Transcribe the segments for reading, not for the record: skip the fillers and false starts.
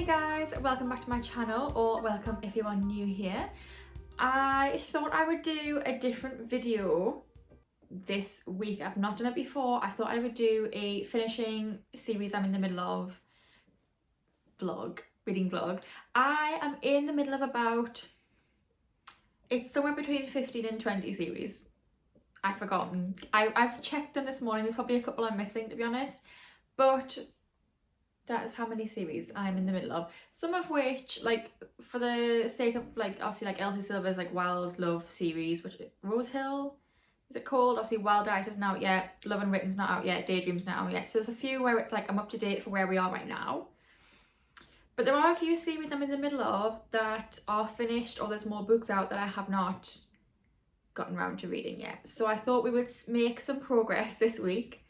Hey guys, welcome back to my channel, or welcome if you are new here. I thought I would do a different video this week. I've not done it before. I thought I would do a finishing series I'm in the middle of reading vlog. I am in the middle of it's somewhere between 15 and 20 series. I've forgotten. I've checked them this morning. There's probably a couple I'm missing, to be honest, but that is how many series I'm in the middle of. Some of which, like, for the sake of, like, obviously, like, Elsie Silver's, like, Wild Love series, which, Rose Hill, is it called? Obviously, Wild Ice isn't out yet, Love and Written's not out yet, Daydream's not out yet. So there's a few where it's like, I'm up to date for where we are right now. But there are a few series I'm in the middle of that are finished, or there's more books out that I have not gotten around to reading yet. So I thought we would make some progress this week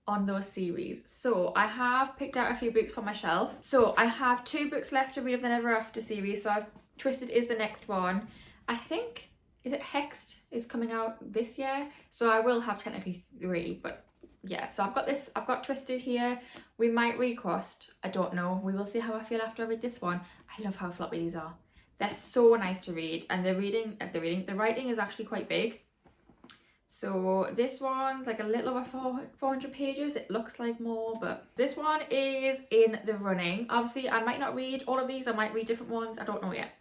on those series. So I have picked out a few books for my shelf. So I have 2 books left to read of the Never After series. So Twisted is the next one. I think, is it Hexed is coming out this year? So I will have technically 3, but yeah. So I've got Twisted here. We might read Crossed, I don't know. We will see how I feel after I read this one. I love how floppy these are. They're so nice to read, and the writing is actually quite big. So this one's like a little over 400 pages. It looks like more, but this one is in the running. Obviously, I might not read all of these. I might read different ones. I don't know yet.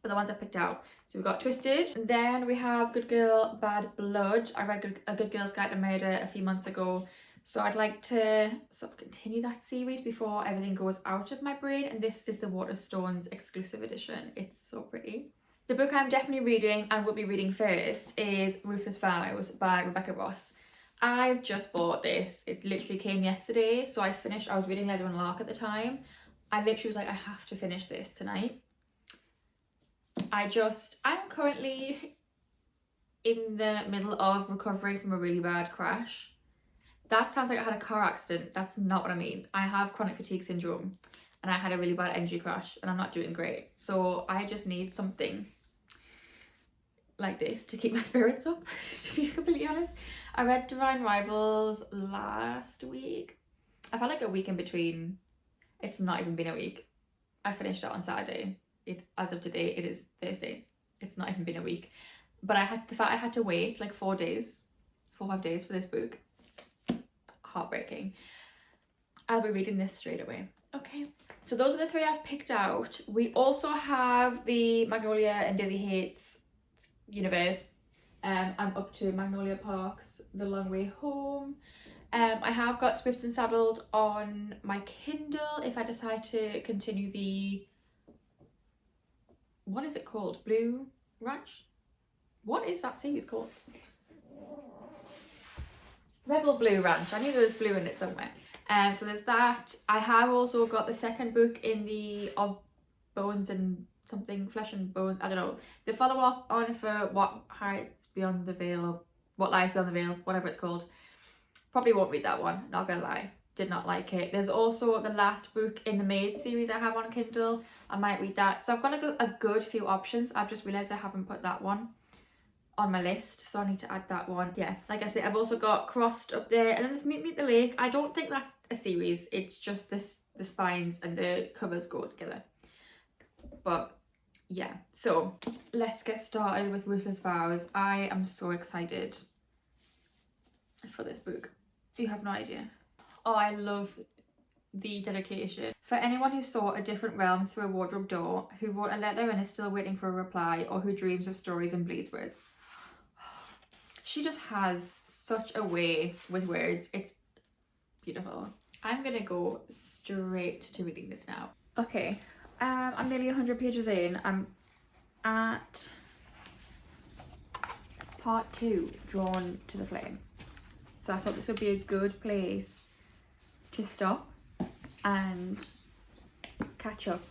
But the ones I picked out. So we've got Twisted. And then we have Good Girl, Bad Blood. I read A Good Girl's Guide to Murder a few months ago. So I'd like to sort of continue that series before everything goes out of my brain. And this is the Waterstones exclusive edition. It's so pretty. The book I'm definitely reading and will be reading first is Ruthless Vows by Rebecca Ross. I've just bought this. It literally came yesterday, so I was reading Leather and Lark at the time. I literally was like, I have to finish this tonight. I'm currently in the middle of recovering from a really bad crash. That sounds like I had a car accident. That's not what I mean. I have chronic fatigue syndrome and I had a really bad energy crash and I'm not doing great. So I just need something like this to keep my spirits up, to be completely honest. I read Divine Rivals last week. I've had like a week in between. It's not even been a week. I finished it on Saturday. As of today, it is Thursday. It's not even been a week. But I had to wait like 4 or 5 days for this book. Heartbreaking. I'll be reading this straight away. Okay, so those are the 3 I've picked out. We also have the Magnolia and Dizzy Hates universe. I'm up to Magnolia Park's The Long Way Home. I have got Swift and Saddled on my Kindle if I decide to continue the, what is it called? Blue Ranch? What is that series called? Rebel Blue Ranch. I knew there was blue in it somewhere. So there's that. I have also got the second book in the Of Bones and something, Flesh and Bones, I don't know, the follow-up on for What Hides Beyond the Veil, or What Lies Beyond the Veil, whatever it's called. Probably won't read that one, not gonna lie. Did not like it. There's also the last book in the Maid series I have on Kindle. I might read that. So I've got a good few options. I've just realised I haven't put that one on my list, so I need to add that one. Yeah, like I said, I've also got Crossed up there, and then there's Meet Me at the Lake. I don't think that's a series. It's just the spines and the covers go together. But yeah, so let's get started with Ruthless Vows. I am so excited for this book. You have no idea. Oh, I love the dedication. For anyone who saw a different realm through a wardrobe door, who wrote a letter and is still waiting for a reply, or who dreams of stories and bleeds words. She just has such a way with words. It's beautiful. I'm gonna go straight to reading this now. Okay. I'm nearly 100 pages in. I'm at part 2, Drawn to the Flame. So I thought this would be a good place to stop and catch up.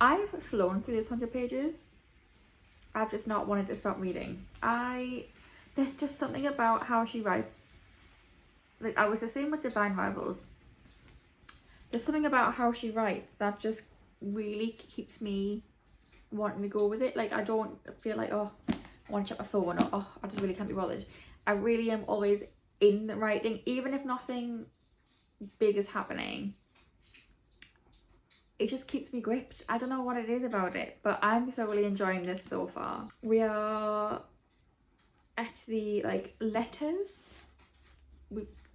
I've flown through this 100 pages. I've just not wanted to stop reading. There's just something about how she writes. Like, I was the same with Divine Rivals. There's something about how she writes that just really keeps me wanting to go with it. Like, I don't feel like, oh, I want to check my phone, or oh, I just really can't be bothered. I really am always in the writing, even if nothing big is happening. it just keeps me gripped. I don't know what it is about it, but I'm thoroughly enjoying this so far. We are at the like letters.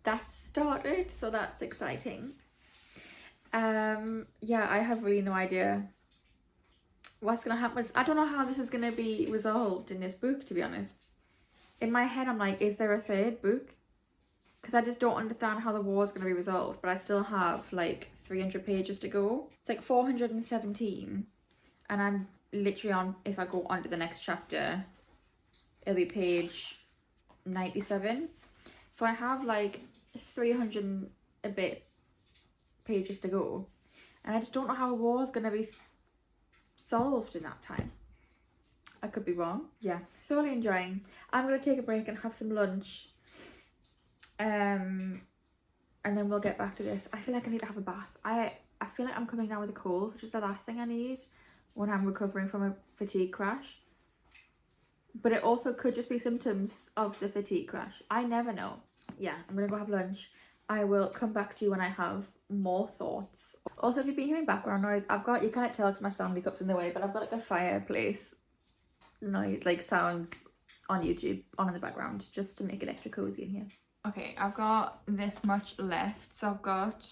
That's started, so that's exciting. Yeah, I have really no idea what's gonna happen with, I don't know how this is gonna be resolved in this book, to be honest. In my head I'm like, is there a third book? Because I just don't understand how the war is going to be resolved, but I still have like 300 pages to go. It's like 417, and I'm literally on, if I go on to the next chapter, it'll be page 97. So I have like 300 and a bit pages to go, and I just don't know how a war is going to be solved in that time. I could be wrong. Yeah, thoroughly enjoying. I'm going to take a break and have some lunch. And then we'll get back to this. I feel like I need to have a bath. I feel like I'm coming down with a cold, which is the last thing I need when I'm recovering from a fatigue crash. But it also could just be symptoms of the fatigue crash. I never know. Yeah, I'm gonna go have lunch. I will come back to you when I have more thoughts. Also, if you've been hearing background noise, I've got, you can't tell because my Stanley Cup's in the way, but I've got like a fireplace noise, like sounds on YouTube on in the background, just to make it extra cozy in here. Okay, I've got this much left, so I've got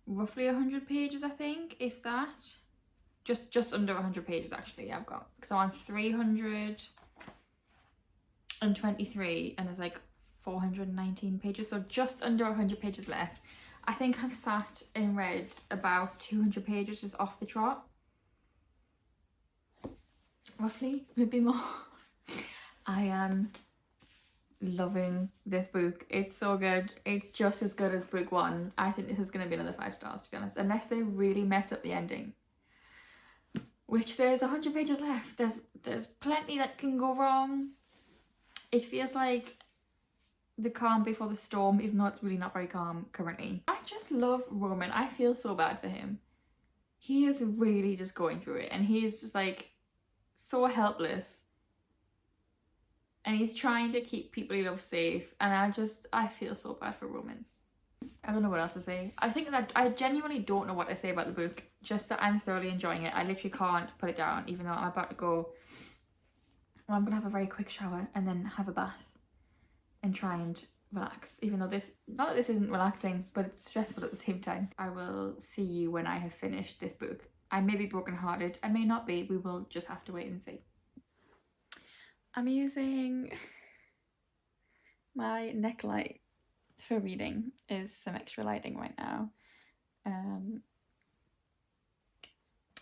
roughly 100 pages, I think, if that. Just under 100 pages, actually, I've got. So I'm on 323, and there's like 419 pages, so just under 100 pages left. I think I've sat and read about 200 pages just off the trot. Roughly, maybe more. I am loving this book. It's so good. It's just as good as book one. I think this is going to be another 5 stars, to be honest, unless they really mess up the ending, which there's 100 pages left. There's plenty that can go wrong. It feels like the calm before the storm, even though it's really not very calm currently. I just love Roman. I feel so bad for him. He is really just going through it, and he is just like so helpless. And he's trying to keep people he loves safe, and I feel so bad for Roman. I don't know what else to say. I think that I genuinely don't know what to say about the book, just that I'm thoroughly enjoying it. I literally can't put it down, even though I'm about to go, well, I'm gonna have a very quick shower and then have a bath and try and relax, even though this, not that this isn't relaxing, but it's stressful at the same time. I will see you when I have finished this book. I may be brokenhearted, I may not be, we will just have to wait and see. I'm using my neck light for reading, is some extra lighting right now.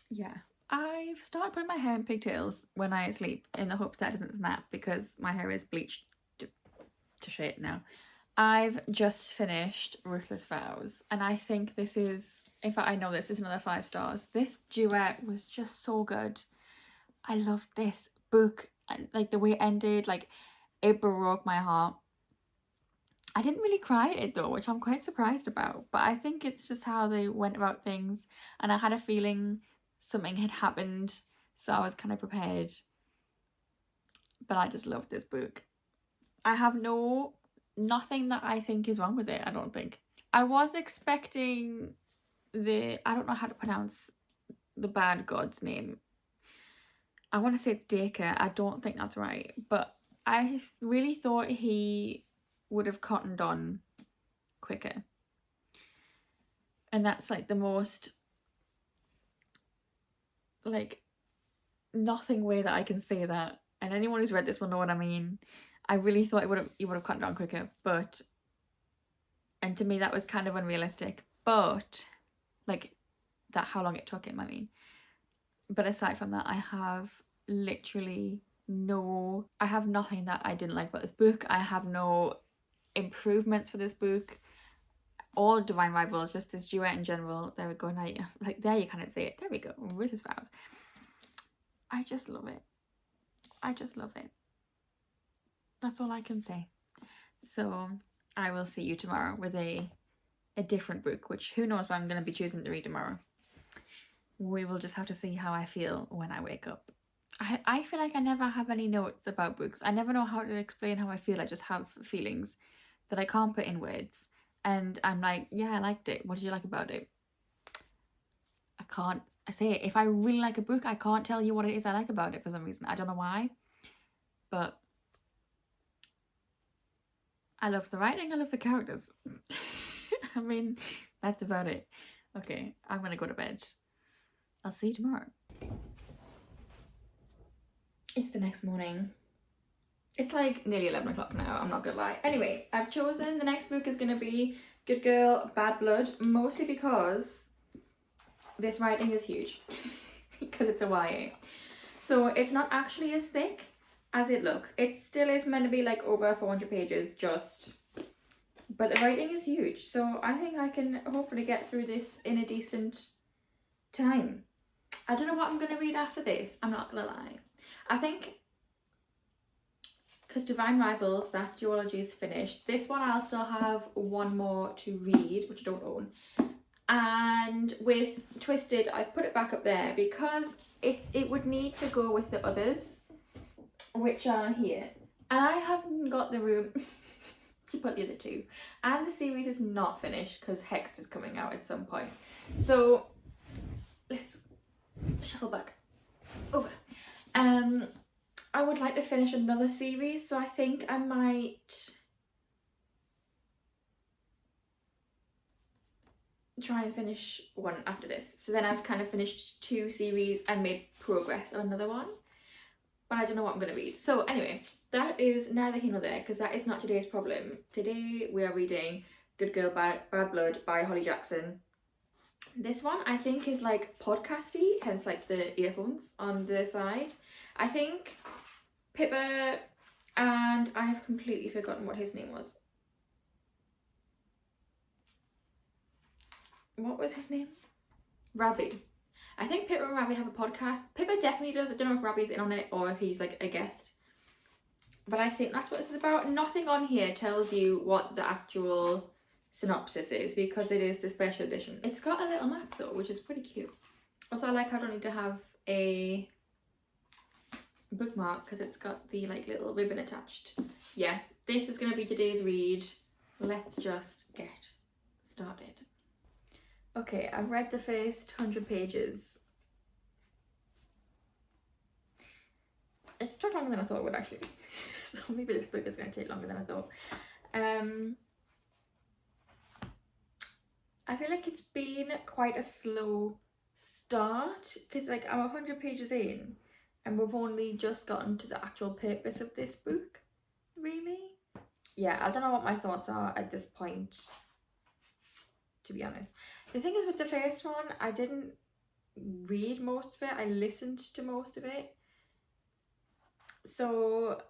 Yeah, I've started putting my hair in pigtails when I sleep in the hope that it doesn't snap, because my hair is bleached to shit now. I've just finished Ruthless Vows, and I think this is, in fact I know this is another 5 stars. This duet was just so good. I loved this book, and like the way it ended, like it broke my heart. I didn't really cry at it though, which I'm quite surprised about, but I think it's just how they went about things, and I had a feeling something had happened, so I was kind of prepared. But I just loved this book. I have nothing that I think is wrong with it, I don't think. I was expecting I don't know how to pronounce the bad god's name. I want to say it's Dacre. I don't think that's right, but I really thought he would have cottoned on quicker. And that's like the most like nothing way that I can say that. And anyone who's read this will know what I mean. I really thought he would have cottoned on quicker, and to me that was kind of unrealistic. But like that, how long it took him, I mean. But aside from that, I have literally I have nothing that I didn't like about this book. I have no improvements for this book. All Divine Rivals, just this duet in general. There we go. Now, like there you can't say it. There we go. Ruthless Vows. I just love it. I just love it. That's all I can say. So I will see you tomorrow with a different book, which who knows what I'm going to be choosing to read tomorrow. We will just have to see how I feel when I wake up. I feel like I never have any notes about books. I never know how to explain how I feel. I just have feelings that I can't put in words. And I'm like, yeah, I liked it. What did you like about it? I can't, I say it, if I really like a book, I can't tell you what it is I like about it for some reason. I don't know why, but I love the writing, I love the characters. I mean, that's about it. Okay, I'm gonna go to bed. I'll see you tomorrow. It's the next morning. It's like nearly 11 o'clock now, I'm not gonna lie. Anyway, I've chosen the next book is gonna be Good Girl, Bad Blood, mostly because this writing is huge. Because it's a YA. So it's not actually as thick as it looks. It still is meant to be like over 400 pages, but the writing is huge. So I think I can hopefully get through this in a decent time. I don't know what I'm going to read after this, I'm not going to lie. I think, because Divine Rivals, that duology is finished. This one I'll still have one more to read, which I don't own. And with Twisted, I've put it back up there because it would need to go with the others, which are here. And I haven't got the room to put the other two. And the series is not finished because Hexed is coming out at some point. So let's shuffle back over. I would like to finish another series, so I think I might try and finish one after this. So then I've kind of finished 2 series and made progress on another one, but I don't know what I'm going to read. So anyway, that is neither here nor there because that is not today's problem. Today we are reading Good Girl, Bad Blood by Holly Jackson. This one I think is like podcasty, hence like the earphones on the side. I think Pippa, and I have completely forgotten what his name was. What was his name? Ravi. I think Pippa and Ravi have a podcast. Pippa definitely does. I don't know if Ravi's in on it or if he's like a guest. But I think that's what it's about. Nothing on here tells you what the actual synopsis is because it is the special edition. It's got a little map though, which is pretty cute. Also, I like how I don't need to have a bookmark because it's got the like little ribbon attached. Yeah, this is going to be today's read. Let's just get started. Okay, I've read the first 100 pages. It's took longer than I thought it would actually. So maybe this book is going to take longer than I thought. I feel like it's been quite a slow start because like I'm 100 pages in and we've only just gotten to the actual purpose of this book, really. Yeah, I don't know what my thoughts are at this point, to be honest. The thing is with the first one, I didn't read most of it, I listened to most of it. So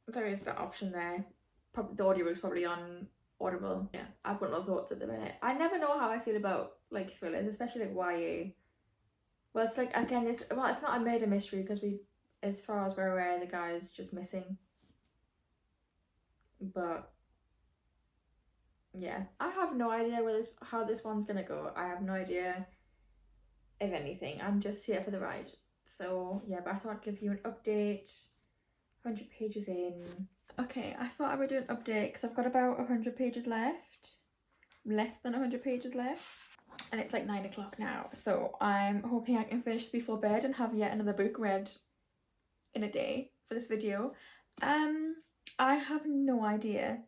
there is that option there. Probably the audiobook's probably on Audible. Yeah, I've got no thoughts at the minute. I never know how I feel about like thrillers, especially like YA. Well, it's like, again, it's not a murder mystery because as far as we're aware, the guy's just missing. But yeah, I have no idea how this one's gonna go. I have no idea if anything. I'm just here for the ride. So yeah, but I thought I'd give you an update. 100 pages in. Okay, I thought I would do an update because I've got about 100 pages left. Less than 100 pages left. And it's like 9 o'clock now. So I'm hoping I can finish before bed and have yet another book read in a day for this video. I have no idea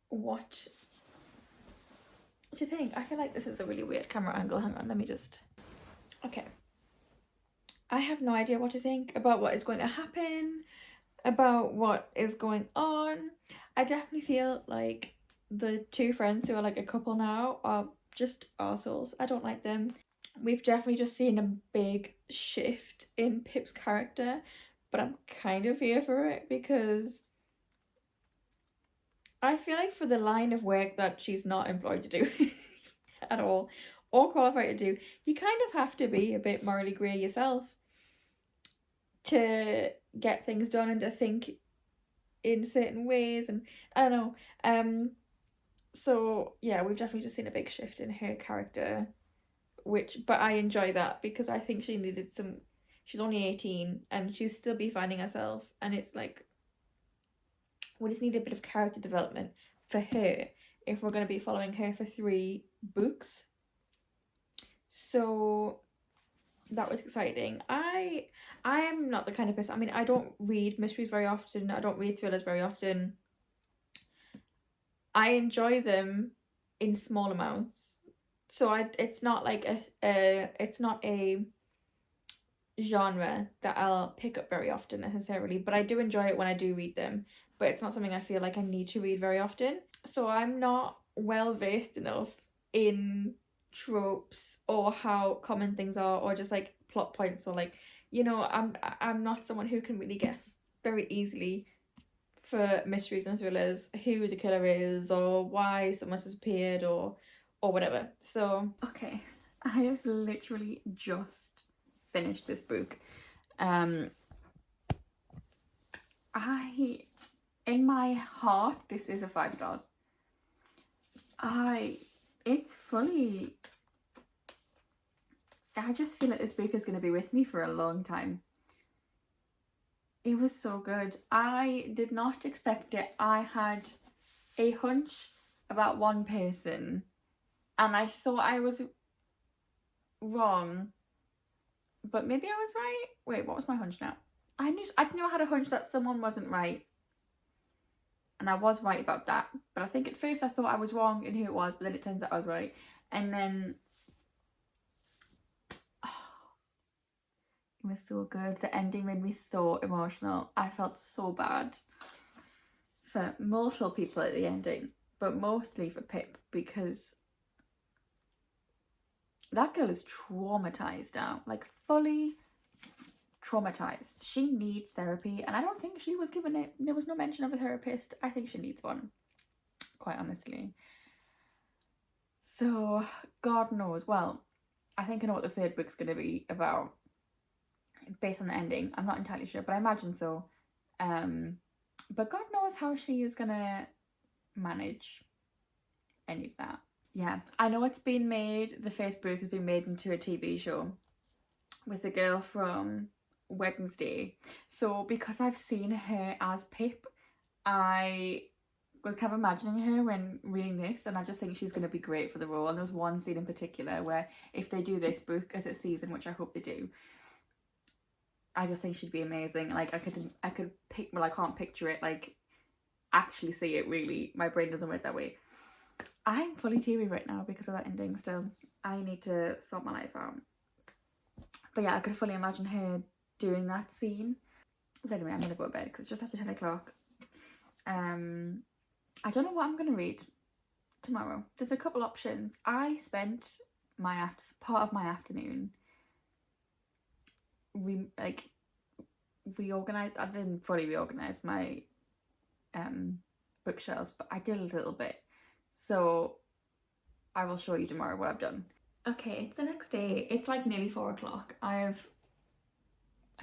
what to think. I feel like this is a really weird camera angle. Hang on, let me just... Okay. I have no idea what to think about what is going to happen, about what is going on. I definitely feel like the 2 friends who are like a couple now are just arseholes. I don't like them. We've definitely just seen a big shift in Pip's character, but I'm kind of here for it because I feel like for the line of work that she's not employed to do at all, or qualified to do, you kind of have to be a bit morally grey yourself to get things done and to think in certain ways, and I don't know. So yeah, we've definitely just seen a big shift in her character, but I enjoy that because I think she needed some... She's only 18 and she'll still be finding herself, and it's like we just need a bit of character development for her if we're going to be following her for 3 books. So that was exciting. I am not the kind of person, I mean, I don't read mysteries very often, I don't read thrillers very often. I enjoy them in small amounts. So it's not like it's not a genre that I'll pick up very often necessarily, but I do enjoy it when I do read them. But it's not something I feel like I need to read very often. So I'm not well versed enough in tropes or how common things are, or just like plot points, or like, I'm not someone who can really guess very easily for mysteries and thrillers who the killer is or why someone's disappeared or whatever. So okay, I have literally just finished this book. In my heart, this is a 5 stars. It's fully, I just feel like this book is going to be with me for a long time. It was so good. I did not expect it. I had a hunch about one person and I thought I was wrong, but maybe I was right. Wait, what was my hunch now? I knew I had a hunch that someone wasn't right, and I was right about that. But I think at first I thought I was wrong in who it was, but then it turns out I was right. And then it was so good. The ending made me so emotional. I felt so bad for multiple people at the ending, but mostly for Pip, because that girl is traumatized now, like fully traumatized. She needs therapy, and I don't think she was given it. There was no mention of a therapist. I think she needs one, quite honestly. So God knows. Well, I think I know what the third book's going to be about based on the ending. I'm not entirely sure, but I imagine so. But God knows how she is going to manage any of that. Yeah, I know it's been made, the first book has been made into a TV show with the girl from Wednesday. So because I've seen her as Pip, I was kind of imagining her when reading this, and I just think she's going to be great for the role. And there was one scene in particular where if they do this book as a season, which I hope they do, I just think she'd be amazing. Like I could pick, well, I can't picture it, like actually see it really. My brain doesn't work that way. I'm fully teary right now because of that ending still. I need to sort my life out. But yeah, I could fully imagine her doing that scene. But anyway, I'm gonna go to bed because it's just after 10 o'clock. I don't know what I'm gonna read tomorrow. There's a couple options. I spent part of my afternoon reorganized. I didn't fully reorganize my bookshelves, but I did a little bit. So I will show you tomorrow what I've done. Okay, it's the next day. It's like nearly 4 o'clock. I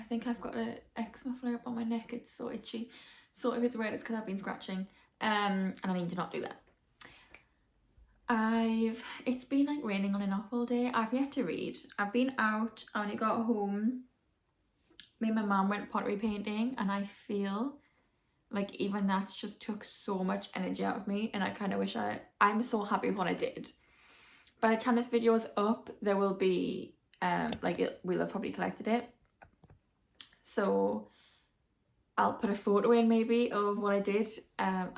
think I've got an eczema flare up on my neck. It's so itchy. So if it's red, it's because I've been scratching. And I need to not do that. It's been like raining on and off all day. I've yet to read. I've been out. I only got home. Me and my mum went pottery painting, and I feel like even that's just took so much energy out of me, and I kind of wish I'm so happy with what I did. By the time this video is up, there will be we'll have probably collected it, so I'll put a photo in maybe of what I did. I'll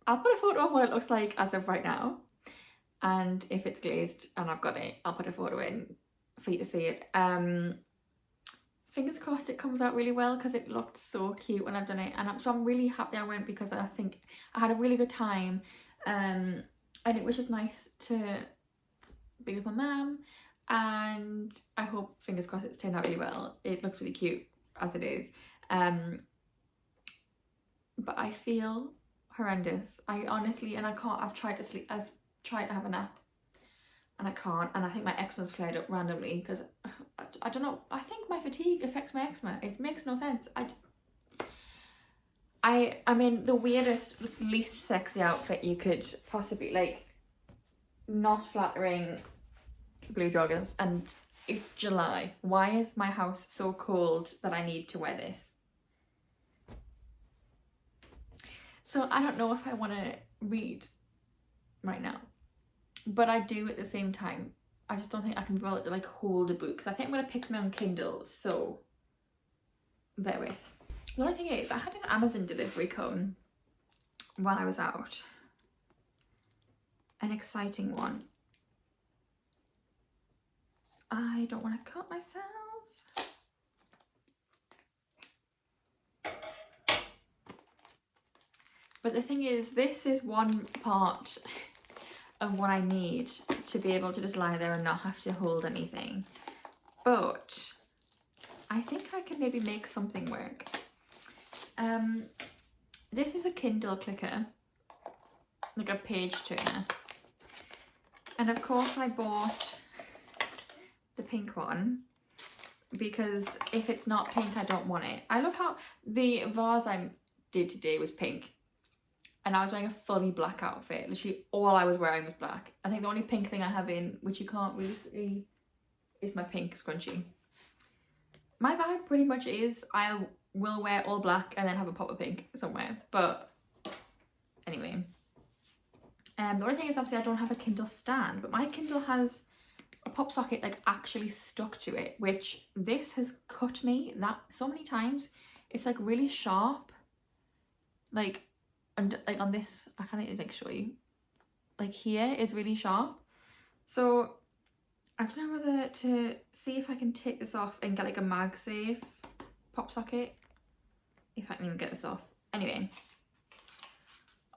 put a photo of what it looks like as of right now, and if it's glazed and I've got it, I'll put a photo in for you to see it. Fingers crossed it comes out really well, because it looked so cute when I've done it, and so I'm really happy I went, because I think I had a really good time, and it was just nice to be with my mum, and I hope, fingers crossed, it's turned out really well. It looks really cute as it is, but I feel horrendous. I honestly, and I can't, I've tried to sleep, I've tried to have a nap, and I can't, and I think my eczema's flared up randomly because I don't know, I think my fatigue affects my eczema. It makes no sense. I'm in the weirdest, least sexy outfit you could possibly, like, not flattering blue joggers, and it's July. Why is my house so cold that I need to wear this? So I don't know if I want to read right now, but I do at the same time I just don't think I can be able to like hold a book. So I think I'm going to pick something on Kindle, so bear with. The only thing is, I had an Amazon delivery come while I was out. An exciting one. I don't want to cut myself. But the thing is, this is one part of what I need to be able to just lie there and not have to hold anything. But I think I can maybe make something work. This is a Kindle clicker, like a page turner. And of course I bought the pink one because if it's not pink, I don't want it. I love how the vase I did today was pink. And I was wearing a fully black outfit. Literally all I was wearing was black. I think the only pink thing I have in, which you can't really see, is my pink scrunchie. My vibe pretty much is I will wear all black and then have a pop of pink somewhere. But anyway. The only thing is obviously I don't have a Kindle stand, but my Kindle has a pop socket like actually stuck to it, which this has cut me that so many times. It's like really sharp. Like, and like on this, I can't even like show you. Like here is really sharp. So I don't know whether to see if I can take this off and get like a MagSafe pop socket. If I can even get this off. Anyway.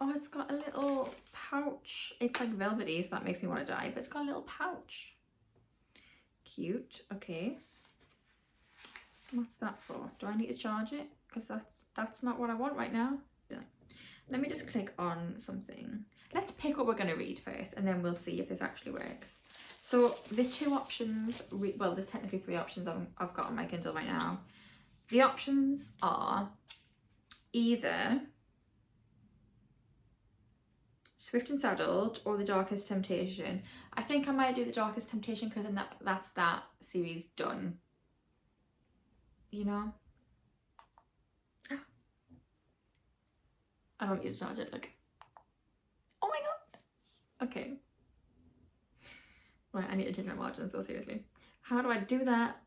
Oh, it's got a little pouch. It's like velvety, so that makes me want to die, but it's got a little pouch. Cute. Okay. What's that for? Do I need to charge it? Because that's not what I want right now. Yeah. Let me just click on something. Let's pick what we're going to read first, and then we'll see if this actually works. So the two options, well, there's technically three options I've got on my Kindle right now. The options are either Swift and Saddled or The Darkest Temptation. I think I might do The Darkest Temptation because then that's that series done. You know? I don't need to charge it, look. Oh my god! Okay. Right, I need to change my margins, so seriously. How do I do that?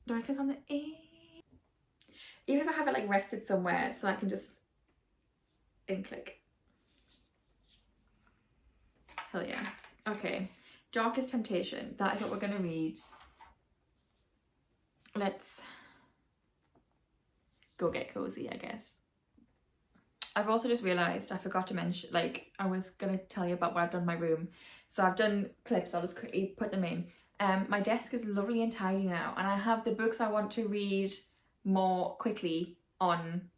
Do I click on the A? Even if I have it like rested somewhere, so I can just click. Hell yeah. Okay. Darkest Temptation. That is what we're going to read. Let's go get cozy, I guess. I've also just realised I forgot to mention, like, I was going to tell you about what I've done in my room. So I've done clips, I'll just quickly put them in. My desk is lovely and tidy now, and I have the books I want to read more quickly on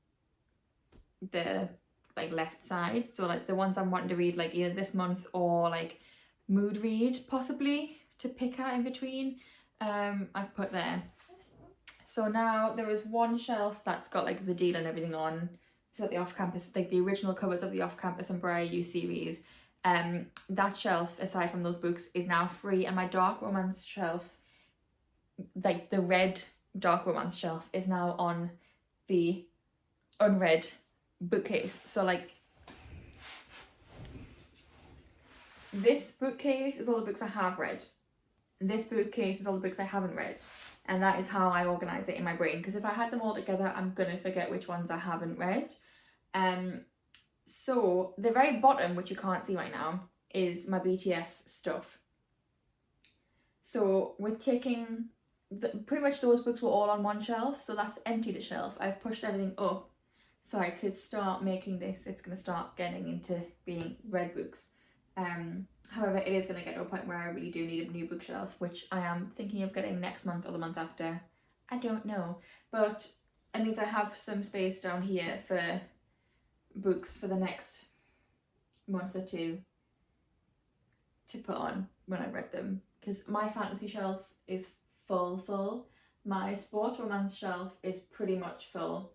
the like left side. So like the ones I'm wanting to read like either this month or like mood read possibly to pick out in between, I've put there. So now there is one shelf that's got like the deal and everything on. It's got the off-campus, like the original covers of the off-campus and Briar U series. That shelf, aside from those books, is now free, and my dark romance shelf, like the red dark romance shelf, is now on the unread bookcase. So like this bookcase is all the books I have read. This bookcase is all the books I haven't read. And that is how I organise it in my brain, because if I had them all together, I'm gonna forget which ones I haven't read. So the very bottom, which you can't see right now, is my BTS stuff. So with taking pretty much those books were all on one shelf, so that's emptied the shelf. I've pushed everything up so I could start making this. It's gonna start getting into being read books. However, it is going to get to a point where I really do need a new bookshelf, which I am thinking of getting next month or the month after. I don't know, but it means I have some space down here for books for the next month or two to put on when I read them, because my fantasy shelf is full. My sports romance shelf is pretty much full.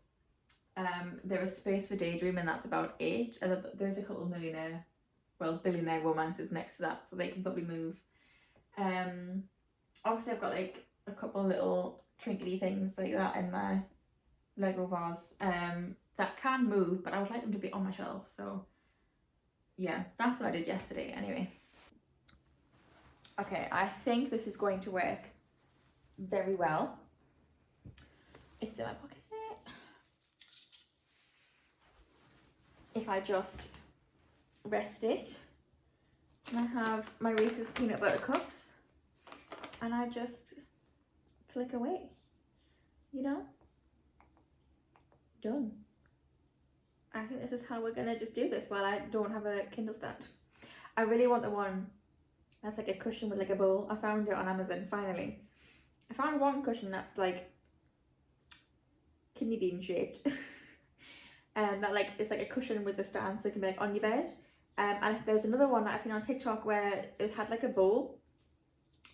There is space for Daydream, and that's about 8, and there's a couple of billionaire romances next to that, so they can probably move. Obviously I've got like a couple little trinkety things like that in my Lego vase that can move, but I would like them to be on my shelf. So yeah, that's what I did yesterday anyway. Okay, I think this is going to work very well. It's in my pocket. If I just rest it, and I have my Reese's peanut butter cups, and I just flick away, you know? Done. I think this is how we're gonna just do this while I don't have a Kindle stand. I really want the one that's like a cushion with like a bowl. I found it on Amazon finally. I found one cushion that's like kidney bean shaped. And that like it's like a cushion with a stand so it can be like on your bed. And there was another one that I've seen on TikTok where it had like a bowl.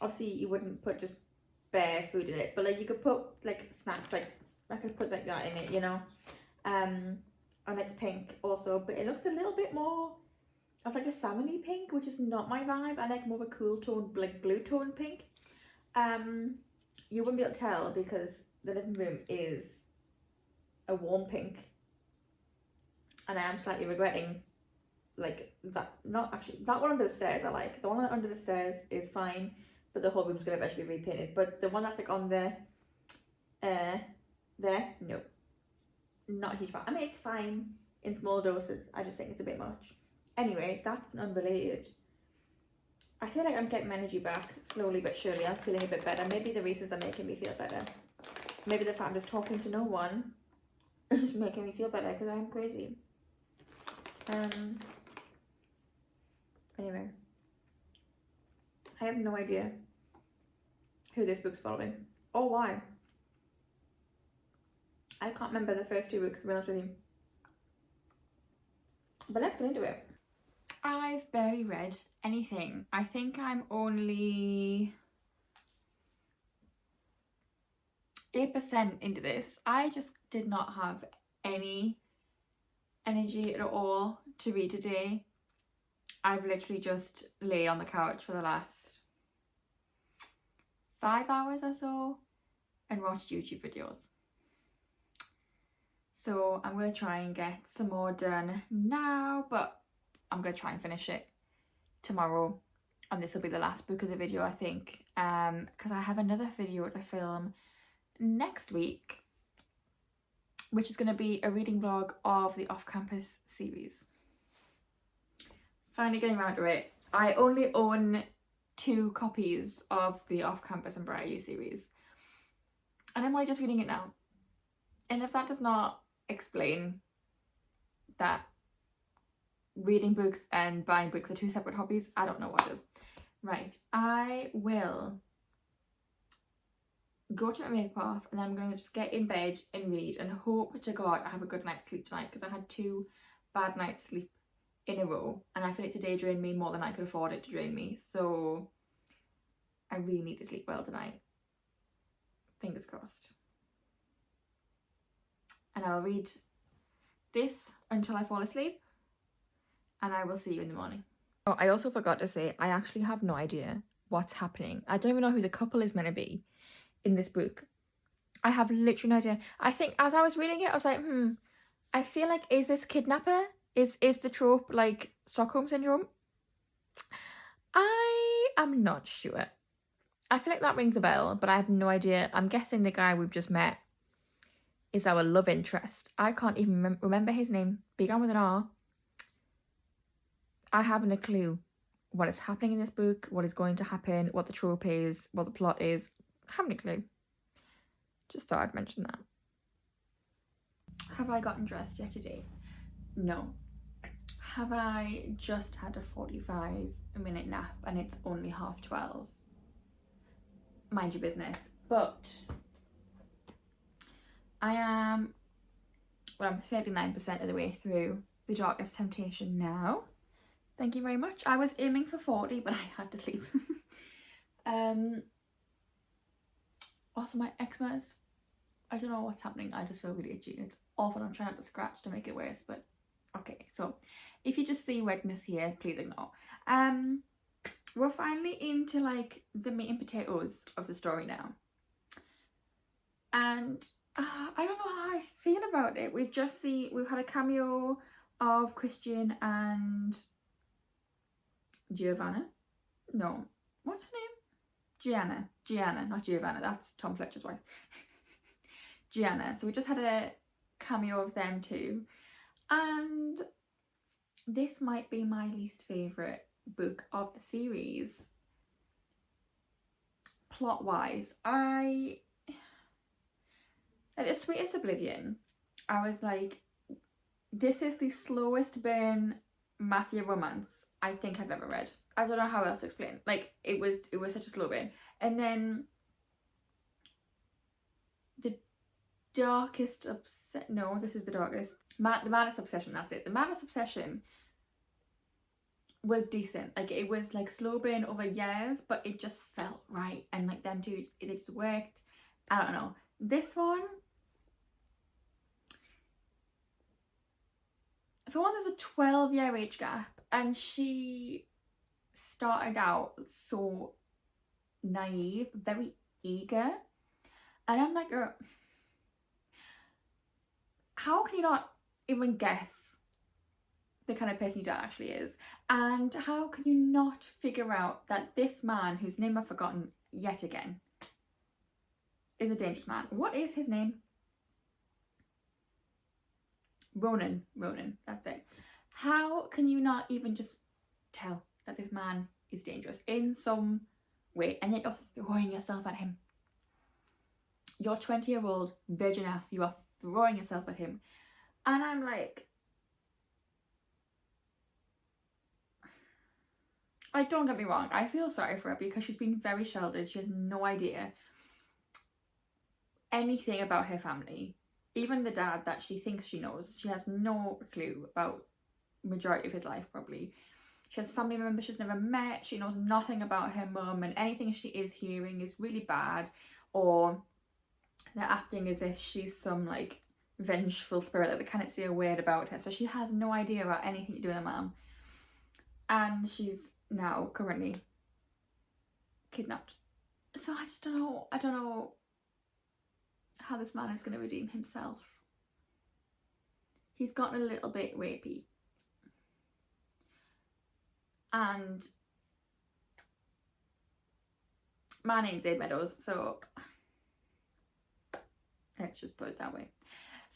Obviously you wouldn't put just bare food in it, but like you could put like snacks, like I could put like that in it, you know. And it's pink also, but it looks a little bit more of like a salmony pink, which is not my vibe. I like more of a cool tone, like blue tone pink. You wouldn't be able to tell because the living room is a warm pink, and I am slightly regretting like that. Not actually that one under the stairs. I like the one under the stairs is fine, but the whole room's gonna eventually be repainted. But the one that's like on the there, no, not a huge fan. I mean, it's fine in small doses. I just think it's a bit much. Anyway, that's unrelated. I feel like I'm getting my energy back slowly but surely. I'm feeling a bit better. Maybe the Reese's are making me feel better. Maybe the fact I'm just talking to no one is making me feel better because I'm crazy. Anyway, I have no idea who this book's following or why. I can't remember the first 2 books, to be honest with you. But let's get into it. I've barely read anything. I think I'm only 8% into this. I just did not have any energy at all to read today. I've literally just lay on the couch for the last 5 hours or so and watched YouTube videos. So I'm going to try and get some more done now, but I'm going to try and finish it tomorrow. And this will be the last book of the video, I think, because I have another video to film next week, which is going to be a reading vlog of the off-campus series. Finally getting around to it. I only own 2 copies of the off-campus and Briar U series, and I'm only just reading it now. And if that does not explain that reading books and buying books are 2 separate hobbies, I don't know what is. Right, I will go to my makeup off, and then I'm going to just get in bed and read and hope to God I have a good night's sleep tonight, because I had 2 bad nights sleep in a row, and I feel like today drained me more than I could afford it to drain me, so I really need to sleep well tonight. Fingers crossed. And I'll read this until I fall asleep, and I will see you in the morning. Oh, I also forgot to say, I actually have no idea what's happening. I don't even know who the couple is meant to be in this book. I have literally no idea. I think as I was reading it, I was like, I feel like, is this kidnapper? Is the trope like Stockholm Syndrome? I am not sure. I feel like that rings a bell, but I have no idea. I'm guessing the guy we've just met is our love interest. I can't even remember his name. Began with an R. I haven't a clue what is happening in this book, what is going to happen, what the trope is, what the plot is. I haven't a clue. Just thought I'd mention that. Have I gotten dressed yet today? No. Have I just had a 45-minute nap and it's only 12:30? Mind your business. But I'm 39% of the way through The Darkest Temptation now. Thank you very much. I was aiming for 40, but I had to sleep. Also, my eczema's, I don't know what's happening. I just feel really itchy and it's awful. I'm trying not to scratch to make it worse, but okay. So if you just see redness here, please ignore. We're finally into like the meat and potatoes of the story now, and I don't know how I feel about it. We've had a cameo of Christian and Giovanna. No, what's her name? Gianna, not Giovanna, that's Tom Fletcher's wife. Gianna. So we just had a cameo of them too. And this might be my least favourite book of the series. Plot wise, at The Sweetest Oblivion, I was like, this is the slowest burn mafia romance I think I've ever read. I don't know how else to explain. Like, it was such a slow burn. And then the darkest no, this is the darkest. The Maddest Obsession, that's it. The Maddest Obsession was decent. Like, it was like slow burn over years, but it just felt right. And like them two, it just worked. I don't know. This one, for one, there's a 12-year age gap, and she started out so naive, very eager, and I'm like, girl, how can you not even guess the kind of person your dad actually is? And how can you not figure out that this man, whose name I've forgotten yet again, is a dangerous man? What is his name? Ronan, that's it. How can you not even just tell that this man is dangerous in some way, and yet you're throwing yourself at him? Your 20-year-old virgin ass, you are throwing yourself at him. And I'm like, don't get me wrong, I feel sorry for her because she's been very sheltered. She has no idea anything about her family. Even the dad that she thinks she knows, she has no clue about majority of his life, probably. She has family members she's never met. She knows nothing about her mum, and anything she is hearing is really bad, or they're acting as if she's some like vengeful spirit that they can't say a word about her. So she has no idea about anything to do with her mum, and she's now currently kidnapped. So I just don't know how this man is going to redeem himself. He's gotten a little bit rapey, and my name's Zaid Meadows, so let's just put it that way.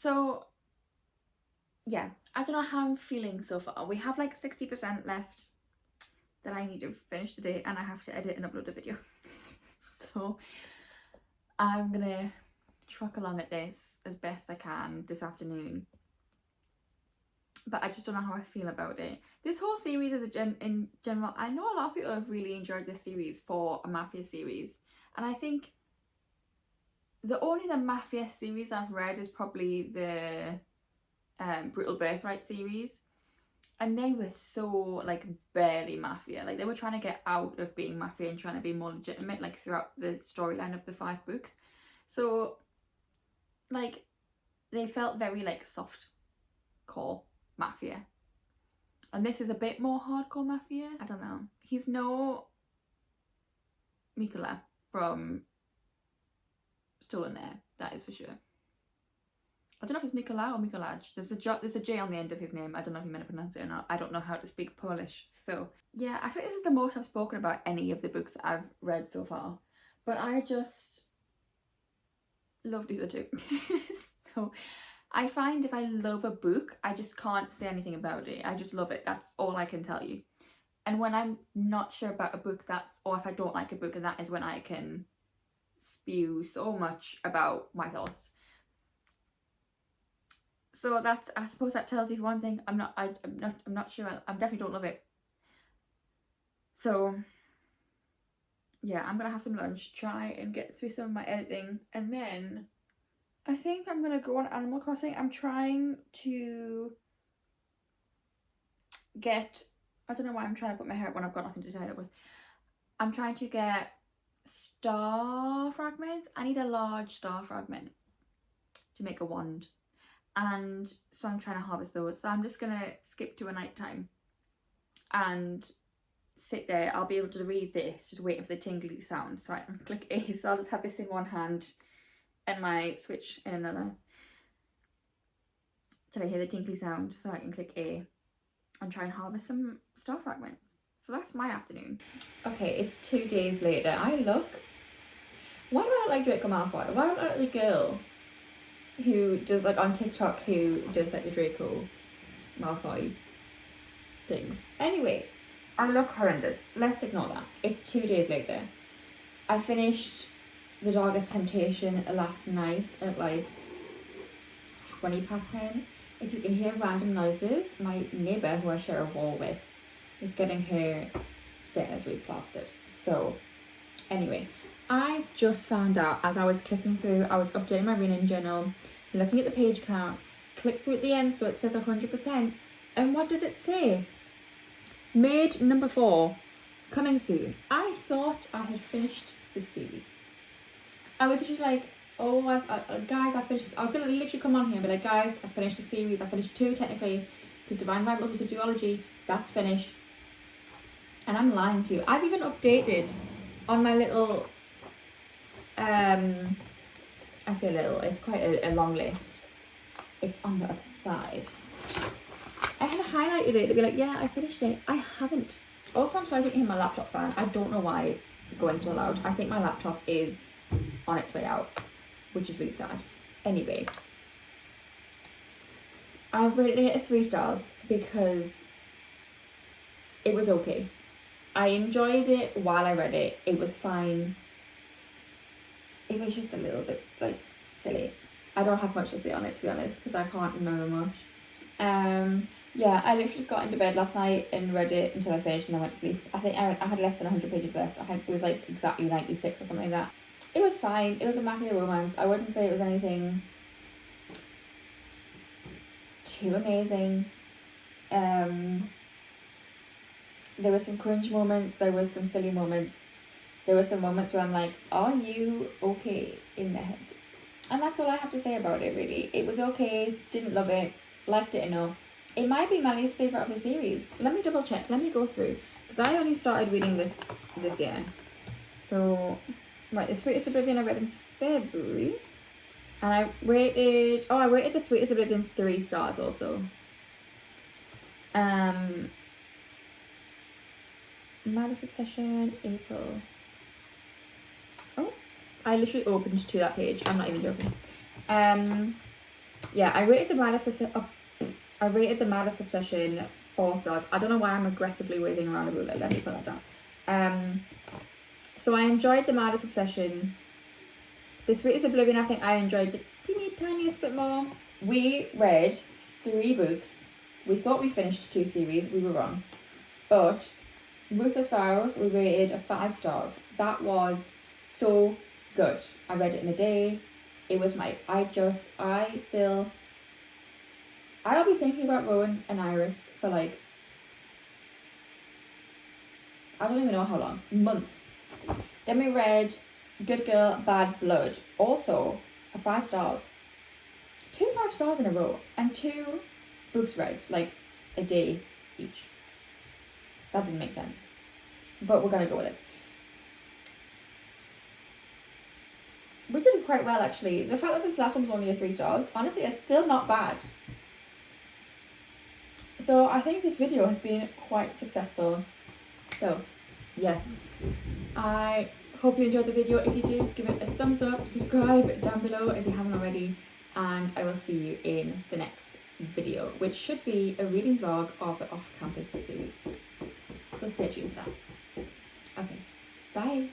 So yeah, I don't know how I'm feeling so far. We have like 60% left that I need to finish today, and I have to edit and upload a video. So I'm gonna truck along at this as best I can this afternoon, but I just don't know how I feel about it. This whole series is in general, I know a lot of people have really enjoyed this series for a mafia series, and I think the mafia series I've read is probably the Brutal Birthright series, and they were so like barely mafia. Like, they were trying to get out of being mafia and trying to be more legitimate, like throughout the storyline of the 5 books. So like, they felt very like soft core mafia, and this is a bit more hardcore mafia. I don't know. He's no Mikola from Stolen Air, that is for sure. I don't know if it's Mikola or Mikolaj. There's a J on the end of his name. I don't know if you meant to pronounce it or not. I don't know how to speak Polish. So yeah, I think this is the most I've spoken about any of the books that I've read so far. But I just love these two. So I find if I love a book, I just can't say anything about it. I just love it. That's all I can tell you. And when I'm not sure about a book, or if I don't like a book, and that is when I can spew so much about my thoughts. So I suppose that tells you for one thing. I'm not sure. I definitely don't love it. So yeah, I'm gonna have some lunch, try and get through some of my editing, and then I think I'm gonna go on Animal Crossing. I'm trying to get, I don't know why I'm trying to put my hair up when I've got nothing to tie it up with. I'm trying to get star fragments. I need a large star fragment to make a wand, and so I'm trying to harvest those. So I'm just gonna skip to a nighttime and sit there. I'll be able to read this, just waiting for the tingly sound. So I can click A. So I'll just have this in one hand and my Switch in another till I hear the tinkly sound, so I can click A and try and harvest some star fragments. So that's my afternoon. Okay, it's 2 days later. Why do I look like Draco Malfoy? Why do I look like the girl who does like on TikTok who does like the Draco Malfoy things? Anyway, I look horrendous. Let's ignore that. It's 2 days later. I finished The Darkest Temptation last night at like 20 past 10. If you can hear random noises, my neighbour who I share a wall with is getting her stairs replastered. So anyway, I just found out as I was clicking through, I was updating my reading journal, looking at the page count, click through at the end so it says 100%, and what does it say? Maid number 4, coming soon. I thought I had finished this series. I was just like, oh, guys, I finished. I was going to literally come on here and be like, guys, I finished a series. I finished 2 technically, because Divine Rivals was a duology. That's finished. And I'm lying to you. I've even updated on my little, I say little, it's quite a long list. It's on the other side. I had highlighted it to be like, yeah, I finished it. I haven't. Also, I'm sorry if you can hear my laptop fan. I don't know why it's going so loud. I think my laptop is on its way out, which is really sad. Anyway, I rated it at 3 stars because it was okay. I enjoyed it while I read it. It was fine. It was just a little bit like silly. I don't have much to say on it, to be honest, because I can't remember much. Yeah, I literally just got into bed last night and read it until I finished and I went to sleep. I think I had less than 100 pages left. It was like exactly 96 or something like that. It was fine. It was a mafia romance. I wouldn't say it was anything too amazing. There were some cringe moments. There were some silly moments. There were some moments where I'm like, are you okay in the head? And that's all I have to say about it, really. It was okay. Didn't love it. Liked it enough. It might be my least favourite of the series. Let me double check. Let me go through. Because I only started reading this year. So, right, The Sweetest Oblivion I read in February. And I rated The Sweetest Oblivion 3 stars also. Malice Obsession, April. Oh, I literally opened to that page. I'm not even joking. Yeah, I rated the Malice Obsession 4 stars. I don't know why I'm aggressively waving around a ruler. Let me put that down. So I enjoyed the Malice Obsession. The Sweetest Oblivion, I think I enjoyed the tiniest bit more. We read 3 books. We thought we finished 2 series. We were wrong. But Ruthless Vows, we rated 5 stars. That was so good. I read it in a day. It was I'll be thinking about Rowan and Iris for like, I don't even know how long. Months. Then we read Good Girl, Bad Blood. Also, 5 stars. 2 5 stars in a row. And 2 books read, like a day each. That didn't make sense. But we're going to go with it. We did quite well, actually. The fact that this last one was only a 3 stars, honestly, it's still not bad. So I think this video has been quite successful. So, yes. I hope you enjoyed the video. If you did, give it a thumbs up, subscribe down below if you haven't already. And I will see you in the next video, which should be a reading vlog of the Off Campus series. So stay tuned for that. Okay, bye.